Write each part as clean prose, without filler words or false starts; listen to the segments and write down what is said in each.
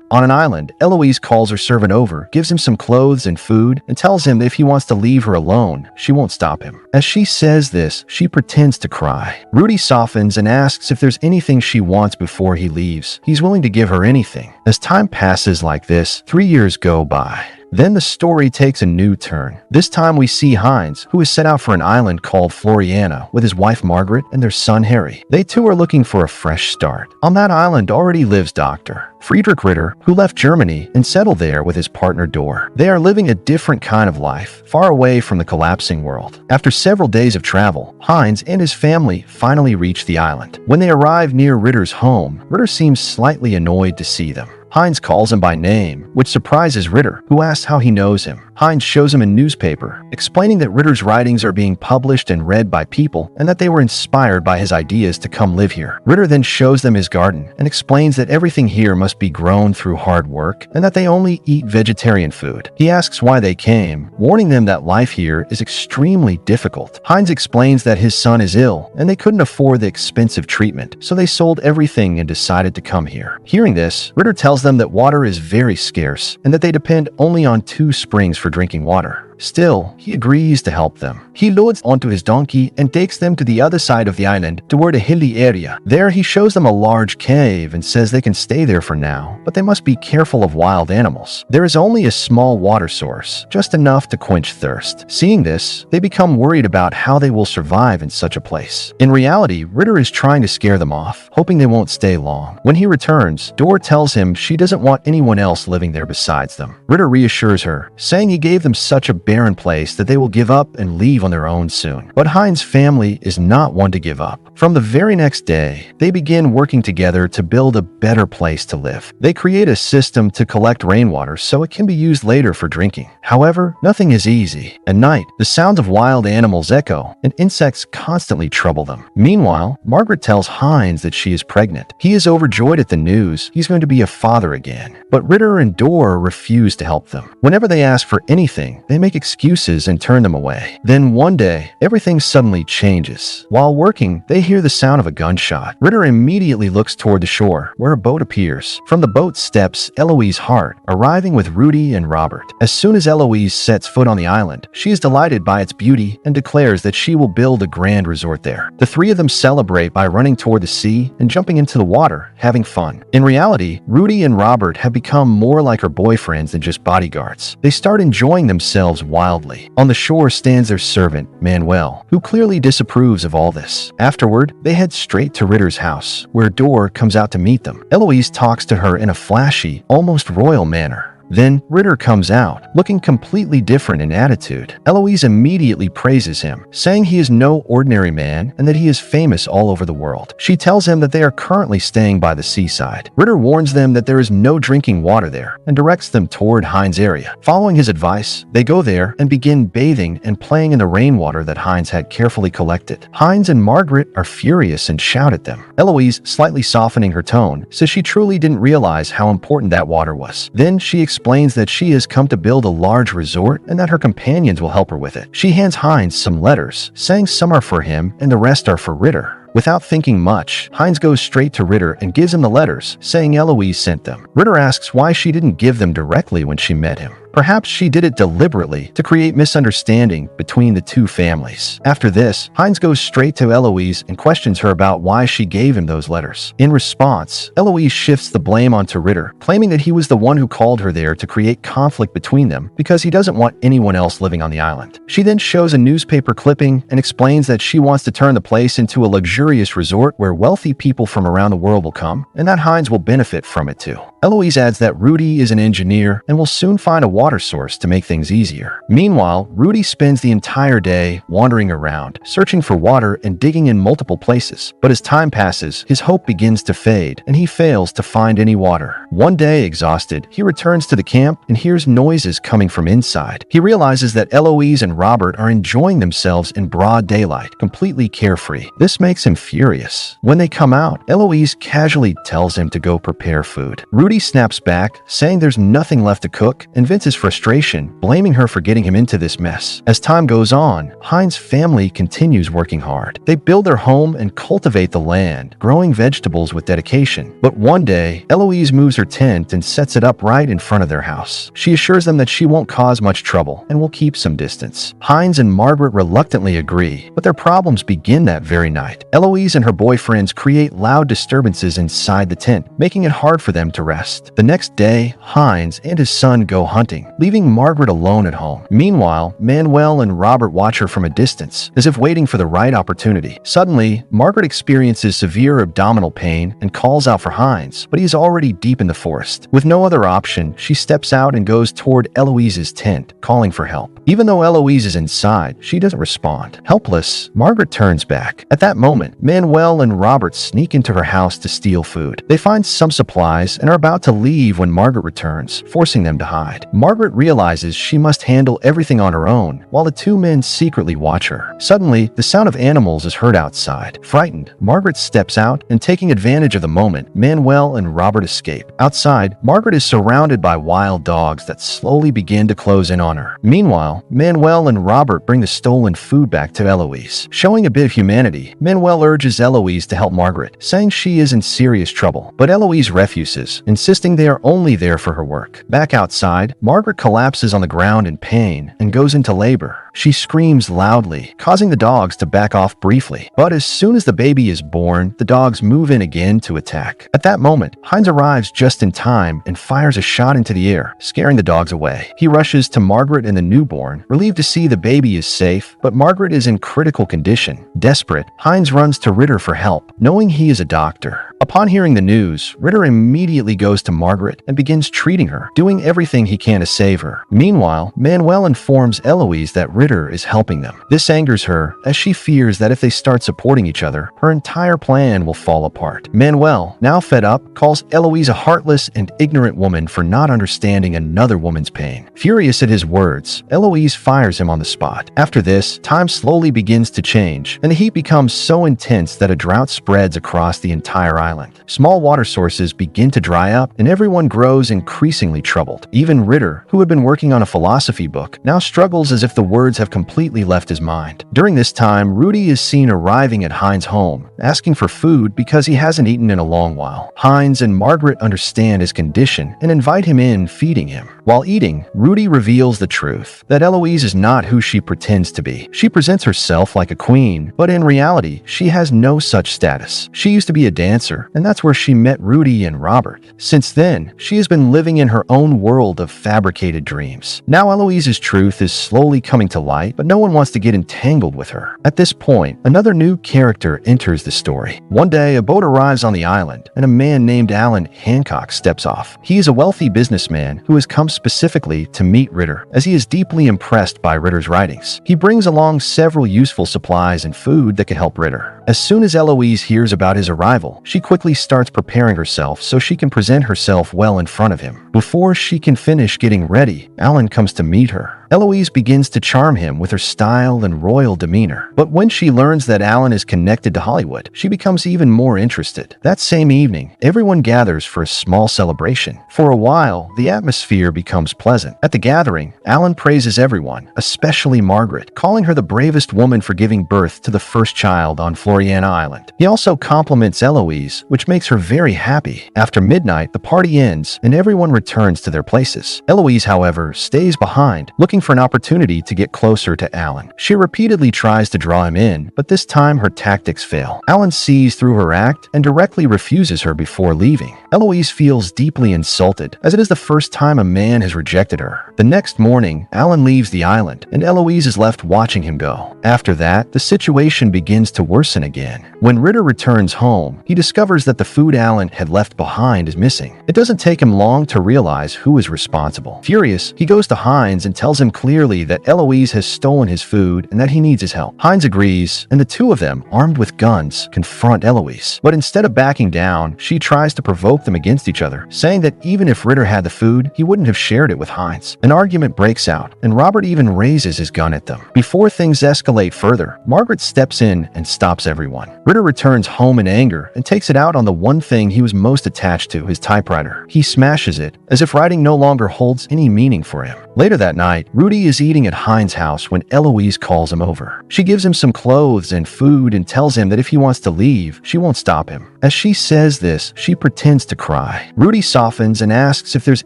On an island, Eloise calls her servant over, gives him some clothes and food, and tells him that if he wants to leave her alone, she won't stop him. As she says this, she pretends to cry. Rudy softens and asks if there's anything she wants before he leaves. He's willing to give her anything. As time passes like this, 3 years go by. Then the story takes a new turn. This time we see Heinz, who is set out for an island called Floriana with his wife Margaret and their son Harry. They too are looking for a fresh start. On that island already lives Dr. Friedrich Ritter, who left Germany and settled there with his partner Dor. They are living a different kind of life, far away from the collapsing world. After several days of travel, Heinz and his family finally reach the island. When they arrive near Ritter's home, Ritter seems slightly annoyed to see them. Heinz calls him by name, which surprises Ritter, who asks how he knows him. Heinz shows him a newspaper, explaining that Ritter's writings are being published and read by people and that they were inspired by his ideas to come live here. Ritter then shows them his garden and explains that everything here must be grown through hard work and that they only eat vegetarian food. He asks why they came, warning them that life here is extremely difficult. Heinz explains that his son is ill and they couldn't afford the expensive treatment, so they sold everything and decided to come here. Hearing this, Ritter tells them that water is very scarce and that they depend only on 2 springs for drinking water. Still, he agrees to help them. He loads onto his donkey and takes them to the other side of the island toward a hilly area. There, he shows them a large cave and says they can stay there for now, but they must be careful of wild animals. There is only a small water source, just enough to quench thirst. Seeing this, they become worried about how they will survive in such a place. In reality, Ritter is trying to scare them off, hoping they won't stay long. When he returns, Dor tells him she doesn't want anyone else living there besides them. Ritter reassures her, saying he gave them such a barren place that they will give up and leave on their own soon. But Heinz's family is not one to give up. From the very next day, they begin working together to build a better place to live. They create a system to collect rainwater so it can be used later for drinking. However, nothing is easy. At night, the sounds of wild animals echo, and insects constantly trouble them. Meanwhile, Margaret tells Heinz that she is pregnant. He is overjoyed at the news. He's going to be a father again. But Ritter and Dor refuse to help them. Whenever they ask for anything, they make excuses and turn them away. Then one day, everything suddenly changes. While working, they hear the sound of a gunshot. Ritter immediately looks toward the shore, where a boat appears. From the boat steps Eloise Hart, arriving with Rudy and Robert. As soon as Eloise sets foot on the island, she is delighted by its beauty and declares that she will build a grand resort there. The 3 of them celebrate by running toward the sea and jumping into the water, having fun. In reality, Rudy and Robert have become more like her boyfriends than just bodyguards. They start enjoying themselves wildly. On the shore stands their servant, Manuel, who clearly disapproves of all this. Afterward, they head straight to Ritter's house, where Dor comes out to meet them. Eloise talks to her in a flashy, almost royal manner. Then Ritter comes out, looking completely different in attitude. Eloise immediately praises him, saying he is no ordinary man and that he is famous all over the world. She tells him that they are currently staying by the seaside. Ritter warns them that there is no drinking water there and directs them toward Heinz's area. Following his advice, they go there and begin bathing and playing in the rainwater that Heinz had carefully collected. Heinz and Margaret are furious and shout at them. Eloise, slightly softening her tone, says she truly didn't realize how important that water was. Then she explains that she has come to build a large resort and that her companions will help her with it. She hands Heinz some letters, saying some are for him and the rest are for Ritter. Without thinking much, Heinz goes straight to Ritter and gives him the letters, saying Eloise sent them. Ritter asks why she didn't give them directly when she met him. Perhaps she did it deliberately to create misunderstanding between the 2 families. After this, Heinz goes straight to Eloise and questions her about why she gave him those letters. In response, Eloise shifts the blame onto Ritter, claiming that he was the one who called her there to create conflict between them because he doesn't want anyone else living on the island. She then shows a newspaper clipping and explains that she wants to turn the place into a luxurious resort where wealthy people from around the world will come, and that Heinz will benefit from it too. Eloise adds that Rudy is an engineer and will soon find a water source to make things easier. Meanwhile, Rudy spends the entire day wandering around, searching for water and digging in multiple places. But as time passes, his hope begins to fade and he fails to find any water. One day, exhausted, he returns to the camp and hears noises coming from inside. He realizes that Eloise and Robert are enjoying themselves in broad daylight, completely carefree. This makes him furious. When they come out, Eloise casually tells him to go prepare food. Rudy Rudy snaps back, saying there's nothing left to cook, and vents his frustration, blaming her for getting him into this mess. As time goes on, Hein's family continues working hard. They build their home and cultivate the land, growing vegetables with dedication. But one day, Eloise moves her tent and sets it up right in front of their house. She assures them that she won't cause much trouble and will keep some distance. Heinz and Margaret reluctantly agree, but their problems begin that very night. Eloise and her boyfriends create loud disturbances inside the tent, making it hard for them to rest. The next day, Heinz and his son go hunting, leaving Margaret alone at home. Meanwhile, Manuel and Robert watch her from a distance, as if waiting for the right opportunity. Suddenly, Margaret experiences severe abdominal pain and calls out for Heinz, but he is already deep in the forest. With no other option, she steps out and goes toward Eloise's tent, calling for help. Even though Eloise is inside, she doesn't respond. Helpless, Margaret turns back. At that moment, Manuel and Robert sneak into her house to steal food. They find some supplies and are about to leave when Margaret returns, forcing them to hide. Margaret realizes she must handle everything on her own, while the two men secretly watch her. Suddenly, the sound of animals is heard outside. Frightened, Margaret steps out, and taking advantage of the moment, Manuel and Robert escape. Outside, Margaret is surrounded by wild dogs that slowly begin to close in on her. Meanwhile, Manuel and Robert bring the stolen food back to Eloise. Showing a bit of humanity, Manuel urges Eloise to help Margaret, saying she is in serious trouble. But Eloise refuses, insisting they are only there for her work. Back outside, Margaret collapses on the ground in pain and goes into labor. She screams loudly, causing the dogs to back off briefly. But as soon as the baby is born, the dogs move in again to attack. At that moment, Heinz arrives just in time and fires a shot into the air, scaring the dogs away. He rushes to Margaret and the newborn, relieved to see the baby is safe, but Margaret is in critical condition. Desperate, Heinz runs to Ritter for help, knowing he is a doctor. Upon hearing the news, Ritter immediately goes to Margaret and begins treating her, doing everything he can to save her. Meanwhile, Manuel informs Eloise that Ritter is helping them. This angers her, as she fears that if they start supporting each other, her entire plan will fall apart. Manuel, now fed up, calls Eloise a heartless and ignorant woman for not understanding another woman's pain. Furious at his words, Eloise fires him on the spot. After this, time slowly begins to change, and the heat becomes so intense that a drought spreads across the entire island. Small water sources begin to dry up, and everyone grows increasingly troubled. Even Ritter, who had been working on a philosophy book, now struggles as if the words have completely left his mind. During this time, Rudy is seen arriving at Hein's home, asking for food because he hasn't eaten in a long while. Heinz and Margaret understand his condition and invite him in, feeding him. While eating, Rudy reveals the truth, that Eloise is not who she pretends to be. She presents herself like a queen, but in reality, she has no such status. She used to be a dancer, and that's where she met Rudy and Robert. Since then, she has been living in her own world of fabricated dreams. Now Eloise's truth is slowly coming to light, but no one wants to get entangled with her. At this point, another new character enters the story. One day, a boat arrives on the island, and a man named Alan Hancock steps off. He is a wealthy businessman who has come specifically to meet Ritter, as he is deeply impressed by Ritter's writings. He brings along several useful supplies and food that can help Ritter. As soon as Eloise hears about his arrival, she quickly starts preparing herself so she can present herself well in front of him. Before she can finish getting ready, Alan comes to meet her. Eloise begins to charm him with her style and royal demeanor. But when she learns that Alan is connected to Hollywood, she becomes even more interested. That same evening, everyone gathers for a small celebration. For a while, the atmosphere becomes pleasant. At the gathering, Alan praises everyone, especially Margaret, calling her the bravest woman for giving birth to the first child on Floriana Island. He also compliments Eloise, which makes her very happy. After midnight, the party ends and everyone returns to their places. Eloise, however, stays behind, looking for an opportunity to get closer to Alan. She repeatedly tries to draw him in, but this time her tactics fail. Alan sees through her act and directly refuses her before leaving. Eloise feels deeply insulted, as it is the first time a man has rejected her. The next morning, Alan leaves the island, and Eloise is left watching him go. After that, the situation begins to worsen again. When Ritter returns home, he discovers that the food Alan had left behind is missing. It doesn't take him long to realize who is responsible. Furious, he goes to Heinz and tells him him clearly that Eloise has stolen his food and that he needs his help. Heinz agrees, and the two of them, armed with guns, confront Eloise. But instead of backing down, she tries to provoke them against each other, saying that even if Ritter had the food, he wouldn't have shared it with Heinz. An argument breaks out, and Robert even raises his gun at them. Before things escalate further, Margaret steps in and stops everyone. Ritter returns home in anger and takes it out on the one thing he was most attached to, his typewriter. He smashes it, as if writing no longer holds any meaning for him. Later that night, Rudy is eating at Heinz's house when Eloise calls him over. She gives him some clothes and food and tells him that if he wants to leave, she won't stop him. As she says this, she pretends to cry. Rudy softens and asks if there's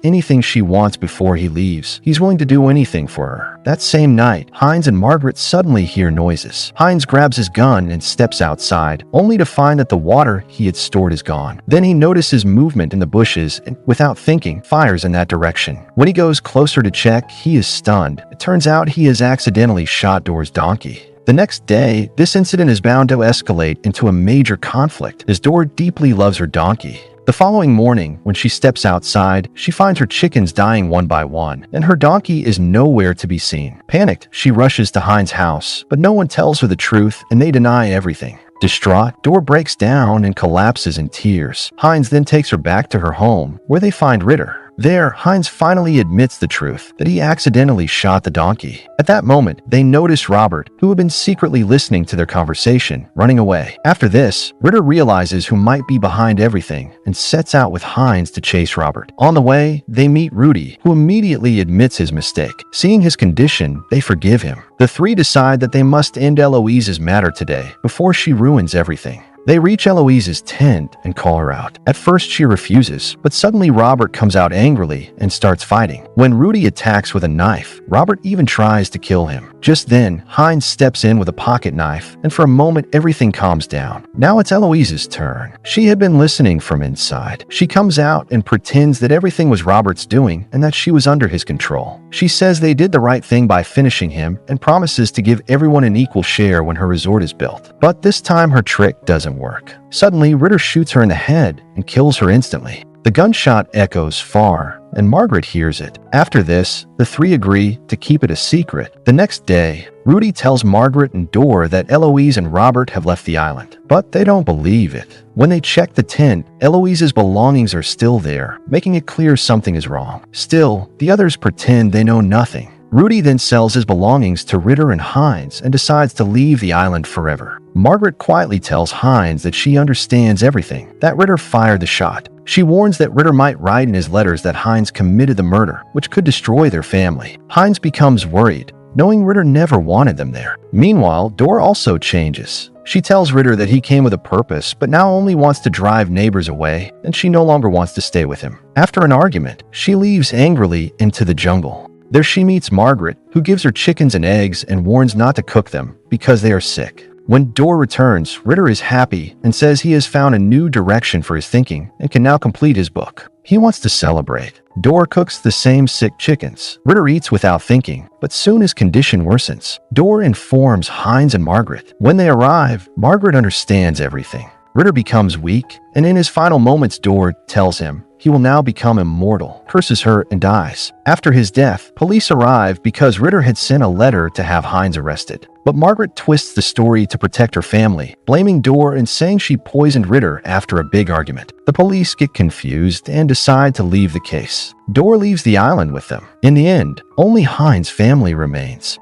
anything she wants before he leaves. He's willing to do anything for her. That same night, Heinz and Margaret suddenly hear noises. Heinz grabs his gun and steps outside, only to find that the water he had stored is gone. Then he notices movement in the bushes and, without thinking, fires in that direction. When he goes closer to check, he is stunned. It turns out he has accidentally shot Door's donkey. The next day, this incident is bound to escalate into a major conflict, as Door deeply loves her donkey. The following morning, when she steps outside, she finds her chickens dying one by one, and her donkey is nowhere to be seen. Panicked, she rushes to Heinz's house, but no one tells her the truth, and they deny everything. Distraught, Door breaks down and collapses in tears. Heinz then takes her back to her home, where they find Ritter. There, Heinz finally admits the truth, that he accidentally shot the donkey. At that moment, they notice Robert, who had been secretly listening to their conversation, running away. After this, Ritter realizes who might be behind everything and sets out with Heinz to chase Robert. On the way, they meet Rudy, who immediately admits his mistake. Seeing his condition, they forgive him. The three decide that they must end Eloise's matter today, before she ruins everything. They reach Eloise's tent and call her out. At first she refuses, but suddenly Robert comes out angrily and starts fighting. When Rudy attacks with a knife, Robert even tries to kill him. Just then, Heinz steps in with a pocket knife, and for a moment everything calms down. Now it's Eloise's turn. She had been listening from inside. She comes out and pretends that everything was Robert's doing and that she was under his control. She says they did the right thing by finishing him and promises to give everyone an equal share when her resort is built. But this time her trick doesn't work. Suddenly, Ritter shoots her in the head and kills her instantly. The gunshot echoes far, and Margaret hears it. After this, the three agree to keep it a secret. The next day, Rudy tells Margaret and Door that Eloise and Robert have left the island, but they don't believe it. When they check the tent, Eloise's belongings are still there, making it clear something is wrong. Still, the others pretend they know nothing. Rudy then sells his belongings to Ritter and Heinz and decides to leave the island forever. Margaret quietly tells Heinz that she understands everything, that Ritter fired the shot. She warns that Ritter might write in his letters that Heinz committed the murder, which could destroy their family. Heinz becomes worried, knowing Ritter never wanted them there. Meanwhile, Door also changes. She tells Ritter that he came with a purpose, but now only wants to drive neighbors away, and she no longer wants to stay with him. After an argument, she leaves angrily into the jungle. There she meets Margaret, who gives her chickens and eggs and warns not to cook them because they are sick. When Door returns, Ritter is happy and says he has found a new direction for his thinking and can now complete his book. He wants to celebrate. Door cooks the same sick chickens. Ritter eats without thinking, but soon his condition worsens. Door informs Heinz and Margaret. When they arrive, Margaret understands everything. Ritter becomes weak, and in his final moments, Door tells him he will now become immortal, curses her, and dies. After his death, police arrive because Ritter had sent a letter to have Heinz arrested. But Margaret twists the story to protect her family, blaming Door and saying she poisoned Ritter after a big argument. The police get confused and decide to leave the case. Door leaves the island with them. In the end, only Heinz's family remains.